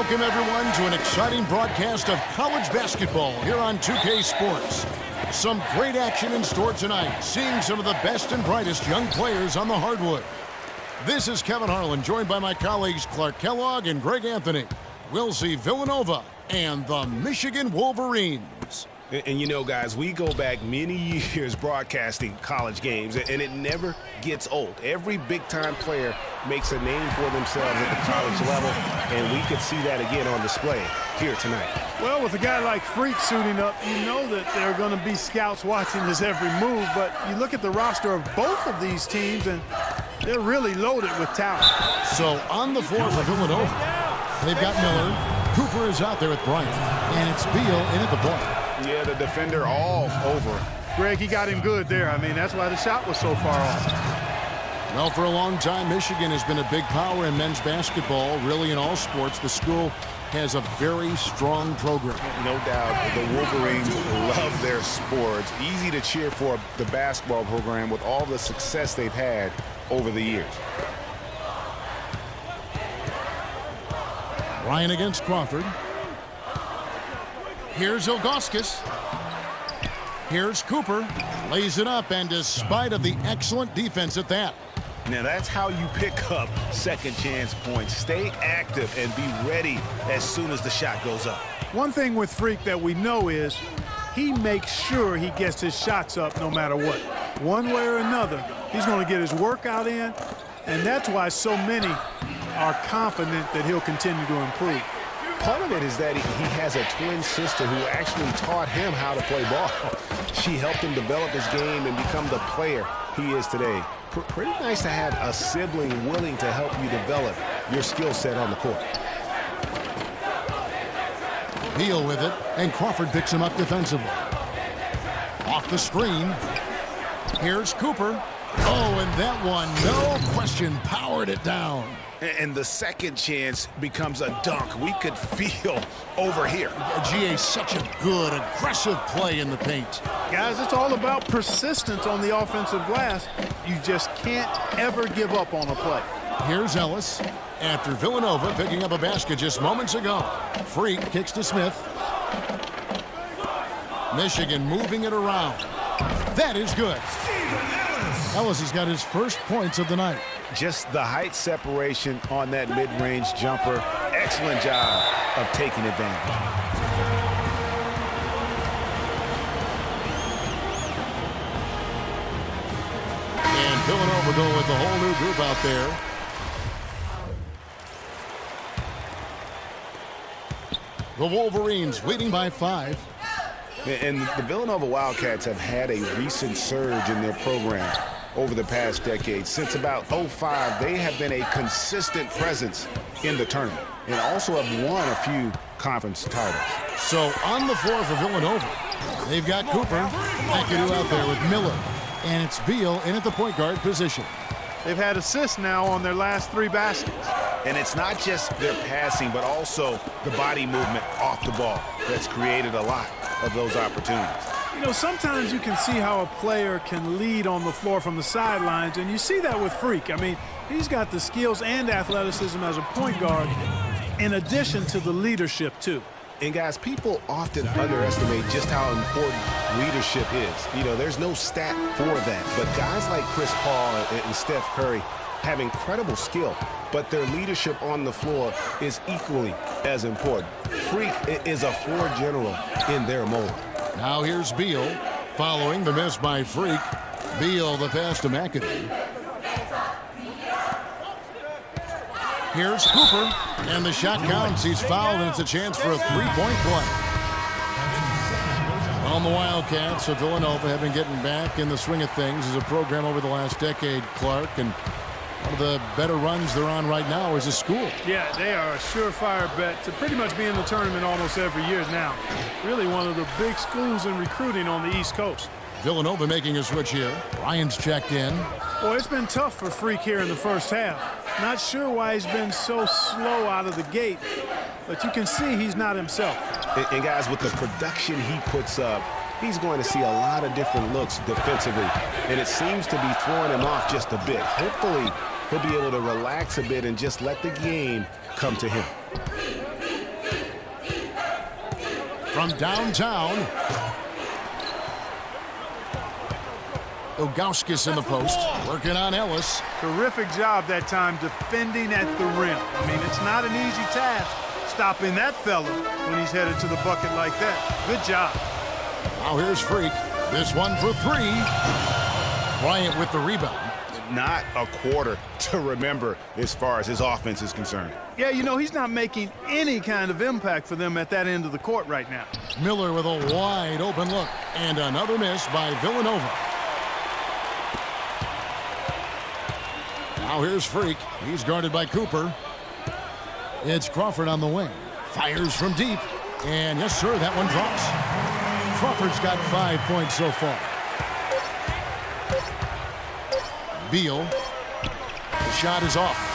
Welcome, everyone, to an exciting broadcast of college basketball here on 2K Sports. Some great action in store tonight, seeing some of the best and brightest young players on the hardwood. This is Kevin Harlan, joined by my colleagues Clark Kellogg and Greg Anthony. We'll see Villanova and the Michigan Wolverines. And you know, guys, we go back many years broadcasting college games, and it never gets old. Every big-time player makes a name for themselves at the college level, and we could see that again on display here tonight. Well, with a guy like Freak suiting up, you know that there are going to be scouts watching his every move, but you look at the roster of both of these teams, and they're really loaded with talent. So on the floor for Villanova, they've got Miller. Cooper is out there with Bryant, and it's Beal in at the point. Yeah, the defender all over. Greg, he got him good there. I mean, that's why the shot was so far off. Well, for a long time, Michigan has been a big power in men's basketball, really in all sports. The school has a very strong program. No doubt, the Wolverines love their sports. Easy to cheer for the basketball program with all the success they've had over the years. Ryan against Crawford. Here's Ilgauskas. Here's Cooper. Lays it up, and despite of the excellent defense at that. Now that's how you pick up second chance points. Stay active and be ready as soon as the shot goes up. One thing with Freak that we know is he makes sure he gets his shots up no matter what. One way or another, he's going to get his workout in, and that's why so many are confident that he'll continue to improve. Part of it is that he has a twin sister who actually taught him how to play ball. She helped him develop his game and become the player he is today. Pretty nice to have a sibling willing to help you develop your skill set on the court. Beal with it, and Crawford picks him up defensively. Off the screen. Here's Cooper. Oh, and that one, no question, powered it down. And the second chance becomes a dunk. We could feel over here. GA, such a good, aggressive play in the paint. Guys, it's all about persistence on the offensive glass. You just can't ever give up on a play. Here's Ellis after Villanova picking up a basket just moments ago. Freak kicks to Smith. Michigan moving it around. That is good. Ellis has got his first points of the night. Just the height separation on that mid-range jumper. Excellent job of taking advantage. And Villanova going with the whole new group out there. The Wolverines leading by 5. And the Villanova Wildcats have had a recent surge in their program over the past decade. Since about 2005, they have been a consistent presence in the tournament and also have won a few conference titles. So on the floor for Villanova, they've got Cooper, McAdoo out there with Miller, and it's Beal in at the point guard position. They've had assists now on their last 3 baskets. And it's not just their passing, but also the body movement off the ball that's created a lot of those opportunities. You know, sometimes you can see how a player can lead on the floor from the sidelines, and you see that with Freak. I mean, he's got the skills and athleticism as a point guard, in addition to the leadership, too. And, guys, people often underestimate just how important leadership is. You know, there's no stat for that, but guys like Chris Paul and Steph Curry have incredible skill, but their leadership on the floor is equally as important. Freak is a floor general in their mold. Now here's Beal, following the miss by Freak. Beal the pass to McAdoo. Here's Cooper, and the shot counts. He's fouled, and it's a chance for a three-point play. On the Wildcats of Villanova have been getting back in the swing of things as a program over the last decade, Clark, and one of the better runs they're on right now as a school. Yeah, they are a surefire bet to pretty much be in the tournament almost every year now. Really one of the big schools in recruiting on the East Coast. Villanova making a switch here. Ryan's checked in. Well, it's been tough for Freak here in the first half. Not sure why he's been so slow out of the gate, but you can see he's not himself. And guys, with the production he puts up, he's going to see a lot of different looks defensively, and it seems to be throwing him off just a bit. Hopefully, he'll be able to relax a bit and just let the game come to him. From downtown, Ilgauskas in the post, working on Ellis. Terrific job that time defending at the rim. I mean, it's not an easy task stopping that fella when he's headed to the bucket like that. Good job. Now here's Freak. This one for three. Bryant with the rebound. Not a quarter to remember as far as his offense is concerned. Yeah, you know, he's not making any kind of impact for them at that end of the court right now. Miller with a wide open look. And another miss by Villanova. Now here's Freak. He's guarded by Cooper. It's Crawford on the wing. Fires from deep. And yes, sir, that one drops. Crawford's got 5 points so far. Beal. The shot is off.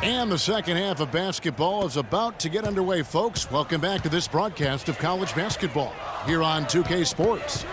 And the second half of basketball is about to get underway, folks. Welcome back to this broadcast of college basketball here on 2K Sports.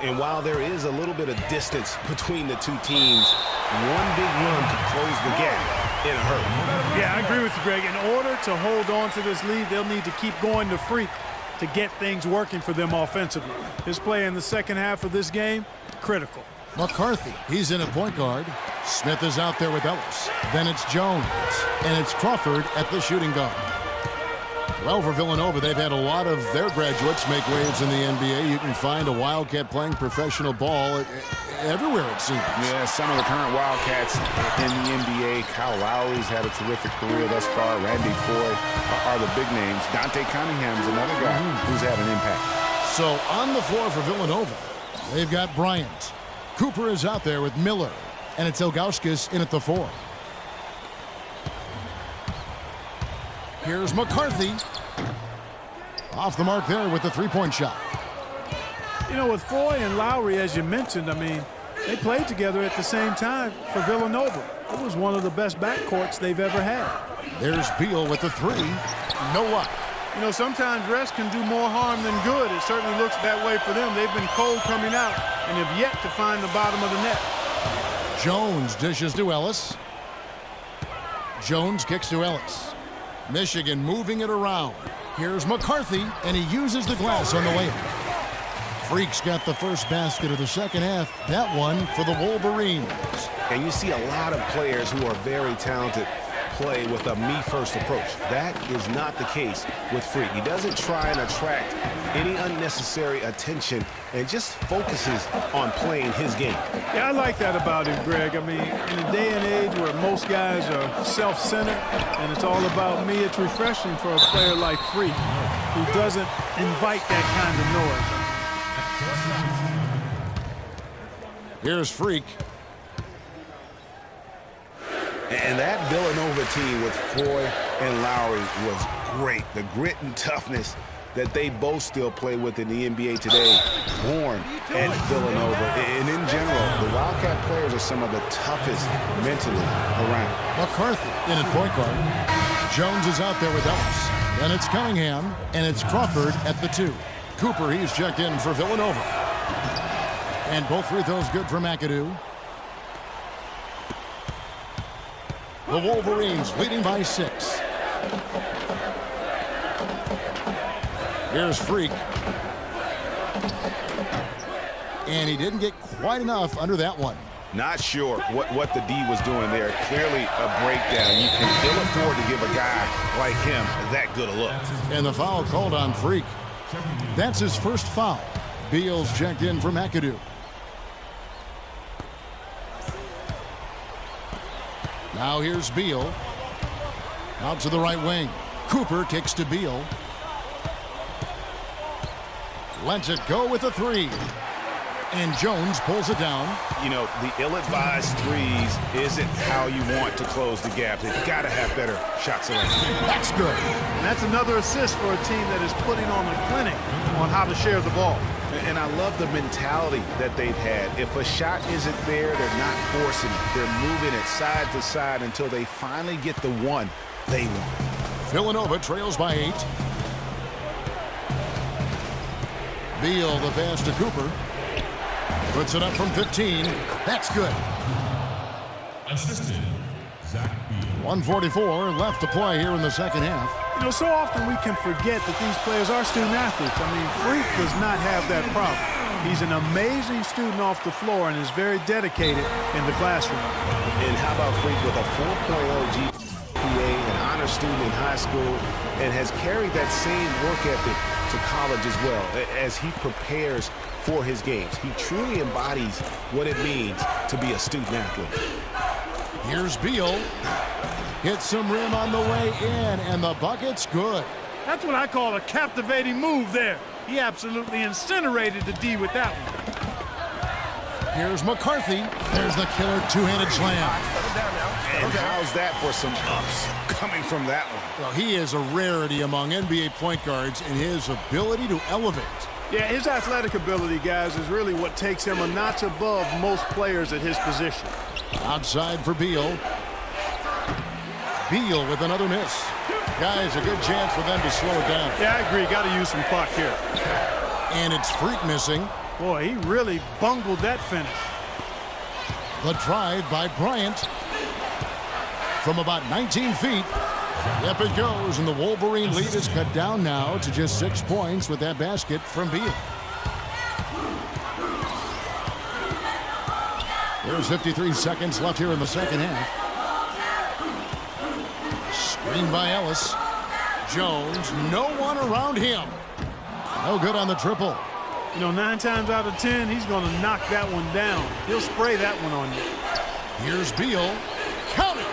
And while there is a little bit of distance between the two teams, one big run could close the gap in a hurry. Yeah, I agree with you, Greg. In order to hold on to this lead, they'll need to keep going to Freak to get things working for them offensively. His play in the second half of this game, critical. McCarthy, he's in a point guard. Smith is out there with Ellis. Then it's Jones. And it's Crawford at the shooting guard. Well, for Villanova, they've had a lot of their graduates make waves in the NBA. You can find a Wildcat playing professional ball everywhere, it seems. Yeah, some of the current Wildcats in the NBA. Kyle Lowry's had a terrific career thus far. Randy Foy are the big names. Dante Cunningham's another guy who's had an impact. So on the floor for Villanova, they've got Bryant. Cooper is out there with Miller. And it's Ilgauskas in at the 4. Here's McCarthy. Off the mark there with the three-point shot. You know, with Foy and Lowry, as you mentioned, I mean, they played together at the same time for Villanova. It was one of the best backcourts they've ever had. There's Beal with the 3. No luck. You know, sometimes rest can do more harm than good. It certainly looks that way for them. They've been cold coming out and have yet to find the bottom of the net. Jones dishes to Ellis. Jones kicks to Ellis. Michigan moving it around. Here's McCarthy, and he uses the glass on the layup. Freak's got the first basket of the second half. That one for the Wolverines. And you see a lot of players who are very talented play with a me-first approach. That is not the case with Freak. He doesn't try and attract any unnecessary attention and just focuses on playing his game. Yeah, I like that about him, Greg. I mean, in a day and age where most guys are self-centered and it's all about me, it's refreshing for a player like Freak who doesn't invite that kind of noise. Here's Freak. And that Villanova team with Foy and Lowry was great. The grit and toughness that they both still play with in the NBA today, born at Villanova. And in general, the Wildcat players are some of the toughest mentally around. McCarthy in at point guard. Jones is out there with Ellis. Then it's Cunningham, and it's Crawford at the 2. Cooper, he's checked in for Villanova. And both free throws good for McAdoo. The Wolverines leading by 6. Here's Freak. And he didn't get quite enough under that one. Not sure what the D was doing there. Clearly a breakdown. You can ill afford to give a guy like him that good a look. And the foul called on Freak. That's his first foul. Beal's checked in for McAdoo. Now here's Beal. Out to the right wing. Cooper kicks to Beal. Lets it go with a 3. And Jones pulls it down. You know, the ill-advised threes isn't how you want to close the gap. They've got to have better shot selection. That's good. And that's another assist for a team that is putting on a clinic on how to share the ball. And I love the mentality that they've had. If a shot isn't there, they're not forcing it. They're moving it side to side until they finally get the one they want. Villanova trails by 8. Beal the pass to Cooper. Puts it up from 15. That's good. Assistant, Zach Beal. 1:44 left to play here in the second half. You know, so often we can forget that these players are student athletes. I mean, Freak does not have that problem. He's an amazing student off the floor and is very dedicated in the classroom. And how about Freak with a 4.0 GPA, an honor student in high school, and has carried that same work ethic to college as well as he prepares for his games. He truly embodies what it means to be a student athlete. Here's Beal. Hits some rim on the way in, and the bucket's good. That's what I call a captivating move there. He absolutely incinerated the D with that one. Here's McCarthy. There's the killer two-handed slam. And how's that for some ups coming from that one? Well, he is a rarity among NBA point guards in his ability to elevate. Yeah, his athletic ability, guys, is really what takes him a notch above most players at his position. Outside for Beal. Beal with another miss. Guys, a good chance for them to slow it down. Yeah, I agree. Got to use some clock here. And it's Freak missing. Boy, he really bungled that finish. The drive by Bryant. From about 19 feet. Up it goes, and the Wolverine lead is cut down now to just 6 points with that basket from Beal. There's 53 seconds left here in the second half. Screen by Ellis. Jones, no one around him. No good on the triple. You know, 9 times out of 10, he's going to knock that one down. He'll spray that one on you. Here's Beal. Count it!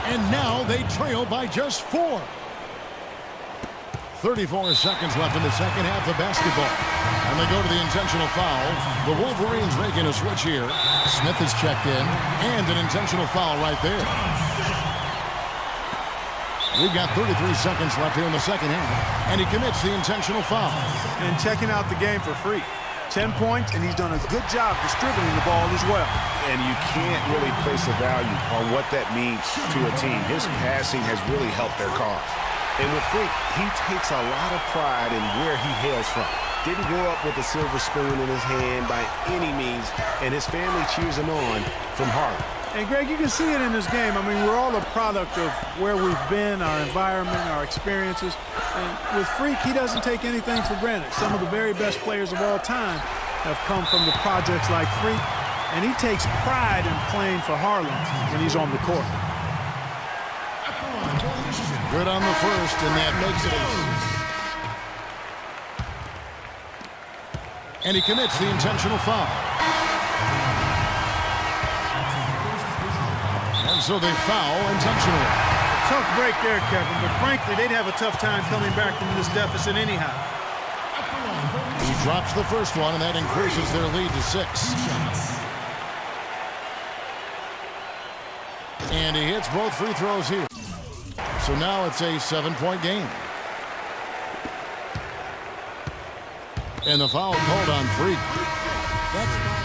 And now they trail by just 4. 34 seconds left in the second half of basketball. And they go to the intentional foul. The Wolverines making a switch here. Smith is checked in. And an intentional foul right there. We've got 33 seconds left here in the second half. And he commits the intentional foul. And checking out the game for Freak. 10 points, and he's done a good job distributing the ball as well. And you can't really place a value on what that means to a team. His passing has really helped their cause. And with Freak, he takes a lot of pride in where he hails from. Didn't grow up with a silver spoon in his hand by any means, and his family cheers him on from Harlem. And, Greg, you can see it in this game. I mean, we're all a product of where we've been, our environment, our experiences. And with Freak, he doesn't take anything for granted. Some of the very best players of all time have come from the projects like Freak, and he takes pride in playing for Harlem when he's on the court. Good on the first, and that makes it. And he commits the intentional foul. And so they foul intentionally. Tough break there, Kevin, but frankly, they'd have a tough time coming back from this deficit anyhow. He drops the first one, and that increases their lead to 6. And he hits both free throws here. So now it's a 7-point game. And the foul called on Freak. That's